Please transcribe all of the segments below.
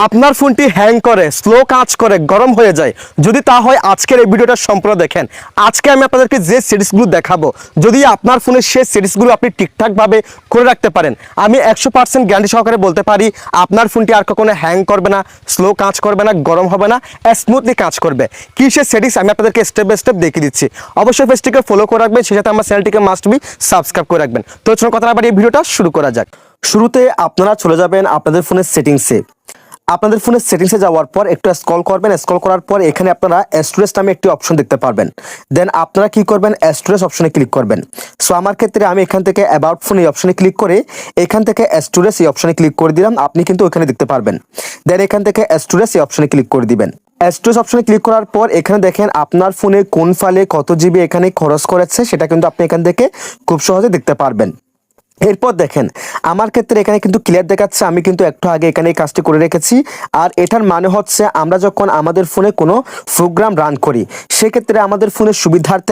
আপনার ফোনটি হ্যাং করে, স্লো কাজ করে, গরম হয়ে যায়, যদি তা হয় আজকের এই ভিডিওটা সম্পূর্ণ দেখেন। আজকে আমি আপনাদেরকে যে সেটিংসগুলো দেখাবো, যদি আপনার ফোনের সেই সেটিংসগুলো আপনি ঠিকঠাকভাবে করে রাখতে পারেন, আমি 100% গ্যারান্টি সহকারে বলতে পারি আপনার ফোনটি আর কখনো হ্যাং করবে না, স্লো কাজ করবে না, গরম হবে না, স্মুথলি কাজ করবে। কি সে সেটিংস আমি আপনাদেরকে স্টেপ বাই স্টেপ দেখিয়ে দিচ্ছি। অবশ্যই পেজটিকে ফলো করে রাখবেন, সেই সাথে আমার চ্যানেলটিকে মাস্ট বি সাবস্ক্রাইব করে রাখবেন। তো চলুন কথা না বাড়িয়ে এই ভিডিওটা শুরু করা যাক। শুরুতে আপনারা চলে যাবেন আপনাদের ফোনের সেটিংসে। আপনাদের ফোনের সেটিংসে যাওয়ার পর একটু স্ক্রল করবেন। স্ক্রল করার পর এখানে আপনারা স্টোরেজ নামে একটি অপশন দেখতে পারবেন। দেন আপনারা কি করবেন, স্টোরেজ অপশনে ক্লিক করবেন। সো আমার ক্ষেত্রে আমি এখান থেকে অ্যাবাউট ফোন এই অপশনে ক্লিক করে এখান থেকে স্টোরেজ এই অপশনে ক্লিক করে দিলাম। আপনি কিন্তু ওখানে দেখতে পারবেন। দেন এখান থেকে স্টোরেজ এই অপশনে ক্লিক করে দিবেন। স্টোরেজ অপশনে ক্লিক করার পর এখানে দেখেন আপনার ফোনে কোন ফাইলে কত জিবি এখানে খরচ করেছে, সেটা কিন্তু আপনি এখান থেকে খুব সহজে দেখতে পারবেন। এরপর দেখেন আমার ক্ষেত্রে এখানে কিন্তু ক্লিয়ার দেখাচ্ছে, আমি কিন্তু একটু আগে এখানে এই কাজটি করে রেখেছি। আর এটার মানে হচ্ছে আমরা যখন আমাদের ফোনে কোনো প্রোগ্রাম রান করি, সেক্ষেত্রে আমাদের ফোনের সুবিধার্থে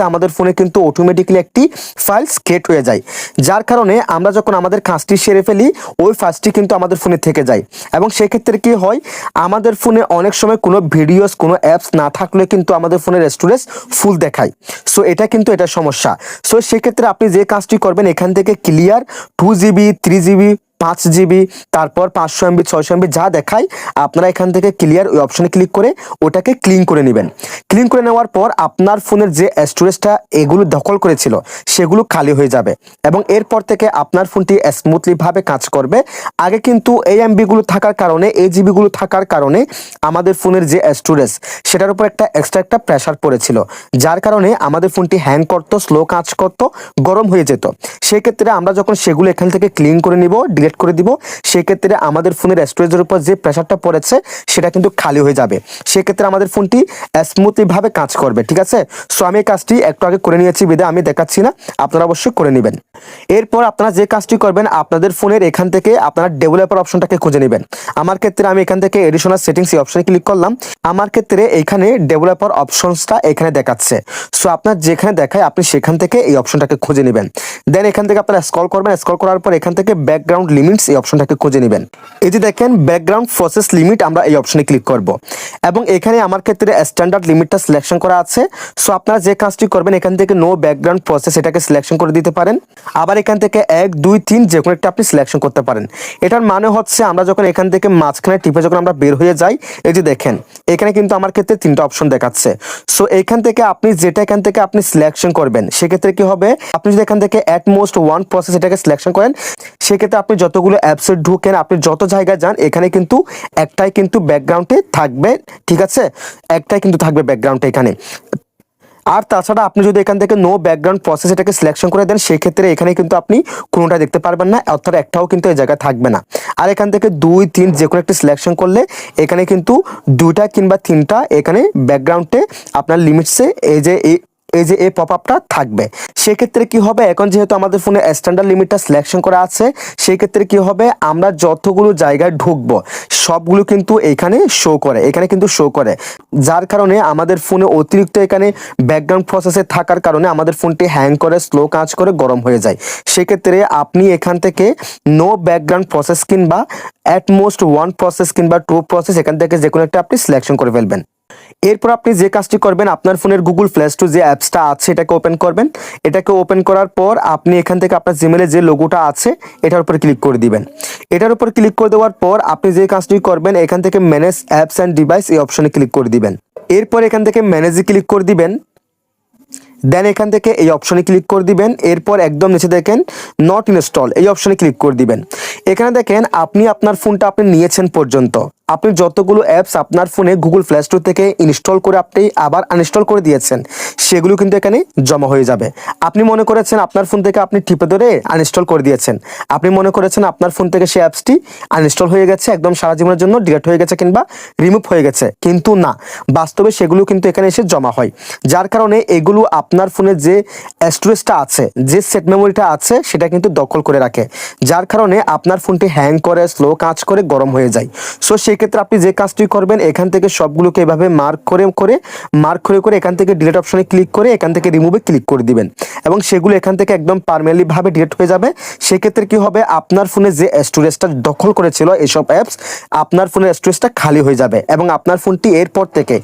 আমাদের ফোনে কিন্তু অটোমেটিক্যালি একটি ফাইলস ক্রিয়েট হয়ে যায়, যার কারণে আমরা যখন আমাদের কাজটি সেরে ফেলি ওই ফাইলসটি কিন্তু আমাদের ফোনে থেকে যায়। এবং সেক্ষেত্রে কি হয়, আমাদের ফোনে অনেক সময় কোনো ভিডিওস কোনো অ্যাপস না থাকলে কিন্তু আমাদের ফোনের স্টোরেজ ফুল দেখায়। সো এটা কিন্তু এটা সমস্যা। সো সেক্ষেত্রে আপনি যে কাজটি করবেন, এখান থেকে ক্লিয়ার 2 GB 3 GB 5 GB তারপর 500 MB 600 MB যা দেখায়, আপনারা এখান থেকে ক্লিয়ার ওই অপশনে ক্লিক করে ওটাকে ক্লিন করে নেবেন। ক্লিন করে নেওয়ার পর আপনার ফোনের যে স্টোরেজটা এগুলো দখল করেছিল সেগুলো খালি হয়ে যাবে এবং এরপর থেকে আপনার ফোনটি স্মুথলি ভাবে কাজ করবে। আগে কিন্তু এই এমবিগুলো থাকার কারণে, এই জিবিগুলো থাকার কারণে আমাদের ফোনের যে স্টোরেজ সেটার উপর একটা এক্সট্রা একটা প্রেশার পড়েছিল, যার কারণে আমাদের ফোনটি হ্যাং করতো, স্লো কাজ করতো, গরম হয়ে যেত। সেক্ষেত্রে আমরা যখন সেগুলো এখান থেকে ক্লিন করে নিব, ডিলিট করে দিব, সেক্ষেত্রে আমাদের ফোনের স্টোরেজের উপর যে প্রেশারটা পড়েছে সেটা কিন্তু খালি হয়ে যাবে। সেক্ষেত্রে আমাদের ফোনটি স্মুথলি ভাবে কাজ করবে। ঠিক আছে, সো আমি এই কাজটি একটু আগে করে নিয়েছি বিধায় আমি দেখাচ্ছি না, আপনারা অবশ্যই করে নেবেন। এরপর আপনারা যে কাজটি করবেন, আপনাদের ফোনের এখান থেকে আপনারা ডেভেলপার অপশনটাকে খুঁজে নেবেন। আমার ক্ষেত্রে আমি এখান থেকে এডিশনাল সেটিংস এই অপশনে ক্লিক করলাম। আমার ক্ষেত্রে এখানে ডেভেলপার অপশনসটা এখানে দেখাচ্ছে। সো আপনার যেখানে দেখায় আপনি সেখান থেকে এই অপশনটাকে খুঁজে নেবেন। দেন এখান থেকে আপনারা স্ক্রল করবেন। স্ক্রল করার পর এখান থেকে ব্যাকগ্রাউন্ড লিমিটস এই অপশনটাকে খুঁজে নেবেন। এই যে দেখেন ব্যাকগ্রাউন্ড প্রসেস লিমিট, আমরা এই অপশনে ক্লিক করব এবং এখানে আমার ক্ষেত্রে স্ট্যান্ডার্ড লিমিটটা সিলেকশন করা আছে। সো আপনারা যে কাজটি করবেন, এখান থেকে নো ব্যাকগ্রাউন্ড প্রসেস এটাকে সিলেকশন করে দিতে পারেন। আবার এখান থেকে 1 2 3 যে কোনো একটা আপনি সিলেকশন করতে পারেন। এটার মানে হচ্ছে আমরা যখন এখান থেকে মাঝখানে টিপে যখন আমরা বের হয়ে যাই, এই যে দেখেন এখানে কিন্তু আমার ক্ষেত্রে 3টা অপশন দেখাচ্ছে। সো এখান থেকে আপনি যেটা এখান থেকে আপনি সিলেকশন করবেন, সেক্ষেত্রে কি হবে, আপনি যদি এখান থেকে অ্যাট মোস্ট 1 প্রসেস এটাকে সিলেকশন করেন, সেক্ষেত্রে আপনি যতগুলো অ্যাপসে ঢুকেন, আপনি যত জায়গায় যান, এখানে কিন্তু একটাই কিন্তু ব্যাকগ্রাউন্ডে থাকবে। ঠিক আছে, একটাই কিন্তু থাকবে ব্যাকগ্রাউন্ডে এখানে। আর তাছাড়া আপনি যদি এখান থেকে নো ব্যাকগ্রাউন্ড প্রসেস এটাকে সিলেকশন করে দেন, সেক্ষেত্রে এখানে কিন্তু আপনি কোনোটা দেখতে পারবেন না, অর্থাৎ একটাও কিন্তু এই জায়গায় থাকবে না। আর এখান থেকে 2 3 যে কোনো একটা সিলেকশন করলে এখানে কিন্তু 2টা কিংবা 3টা এখানে ব্যাকগ্রাউন্ডে আপনার লিমিটসে এই যে এই পপআপটা থাকবে। সেক্ষেত্রে কি হবে, এখন যেহেতু আমাদের ফোনে স্ট্যান্ডার্ড লিমিটটা সিলেকশন করা আছে, সেক্ষেত্রে কি হবে, আমরা যতগুলো জায়গায় ঢুকবো সবগুলো কিন্তু এখানে শো করে, যার কারণে আমাদের ফোনে অতিরিক্ত এখানে ব্যাকগ্রাউন্ড প্রসেসে থাকার কারণে আমাদের ফোনটি হ্যাং করে, স্লো কাজ করে, গরম হয়ে যায়। সেক্ষেত্রে আপনি এখান থেকে নো ব্যাকগ্রাউন্ড প্রসেস কিংবা অ্যাট মোস্ট 1 প্রসেস কিংবা 2 প্রসেস এখান থেকে যে কোনো একটা আপনি সিলেকশন করে ফেলবেন। এরপর আপনি যে কাজটি করবেন, আপনার ফোনের গুগল প্লে স্টোর যে অ্যাপসটা আছে এটাকে ওপেন করবেন। এটাকে ওপেন করার পর আপনি এখান থেকে আপনার জিমেলে যে লোগোটা আছে এটার উপর ক্লিক করে দিবেন। এটার উপর ক্লিক করে দেওয়ার পর আপনি যে কাজটি করবেন, এখান থেকে ম্যানেজ অ্যাপস অ্যান্ড ডিভাইস এই অপশনে ক্লিক করে দিবেন। এরপর এখান থেকে ম্যানেজে ক্লিক করে দিবেন। দেন এখান থেকে এই অপশনে ক্লিক করে দিবেন। এরপর একদম নিচে দেখেন নট ইনস্টল এই অপশনে ক্লিক করে দিবেন। এখানে দেখেন আপনি আপনার ফোনটা আপনি নিয়েছেন পর্যন্ত আপনি যতগুলো অ্যাপস আপনার ফোনে গুগল প্লে স্টোর থেকে ইনস্টল করে আপনি আবার আনইনস্টল করে দিয়েছেন, সেগুলো কিন্তু এখানে জমা হয়ে যাবে। আপনি মনে করেছেন আপনার ফোন থেকে আপনি টিপে ধরে আনইনস্টল করে দিয়েছেন, আপনি মনে করেছেন আপনার ফোন থেকে সেই অ্যাপসটি আনইনস্টল হয়ে গেছে, একদম সারা জীবনের জন্য ডিলিট হয়ে গেছে কিংবা রিমুভ হয়ে গেছে, কিন্তু না, বাস্তবে সেগুলো কিন্তু এখানে এসে জমা হয়। যার কারণে এগুলো আপনার ফোনে যে স্টোরেজটা আছে, যে সেট মেমোরিটা আছে সেটা কিন্তু দখল করে রাখে, যার কারণে আপনার ফোনটি হ্যাং করে, স্লো কাজ করে, গরম হয়ে যায়। সো সেক্ষেত্রে আপনি যে কাজটি করবেন, এখান থেকে সবগুলোকে এভাবে মার্ক করে এখান থেকে ডিলিট অপশনে ক্লিক করে এখান থেকে রিমুভে ক্লিক করে দিবেন এবং সেগুলো এখান থেকে একদম পার্মানেন্টলি ভাবে ডিলিট হয়ে যাবে। সেক্ষেত্রে কি হবে, আপনার ফোনে যে স্টোরেজটা দখল করেছিল এসব অ্যাপস, আপনার ফোনের স্টোরেজটা খালি হয়ে যাবে এবং আপনার ফোনটি এরপর থেকে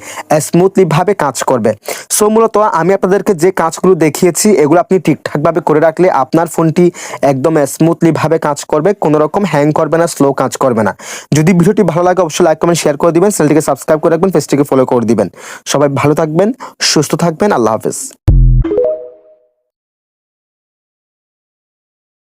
স্মুথলি ভাবে কাজ করবে। সো মূলত আমি আপনাদেরকে যে কাজগুলো দেখিয়েছি এগুলো আপনি ঠিকঠাকভাবে করে রাখলে আপনার ফোনটি একদম স্মুথলি ভাবে কাজ করবে, কোনো রকম হ্যাং করবে না, স্লো কাজ করবে না। যদি ভিডিওটি ভালো লাগে অবশ্যই লাইক কমেন্ট শেয়ার করে দিবেন, চ্যানেলটিকে সাবস্ক্রাইব করে রাখবেন, পেজটিকে ফলো করে দিবেন। সবাই ভালো থাকবেন, সুস্থ থাকবেন, আল্লাহ হাফেজ।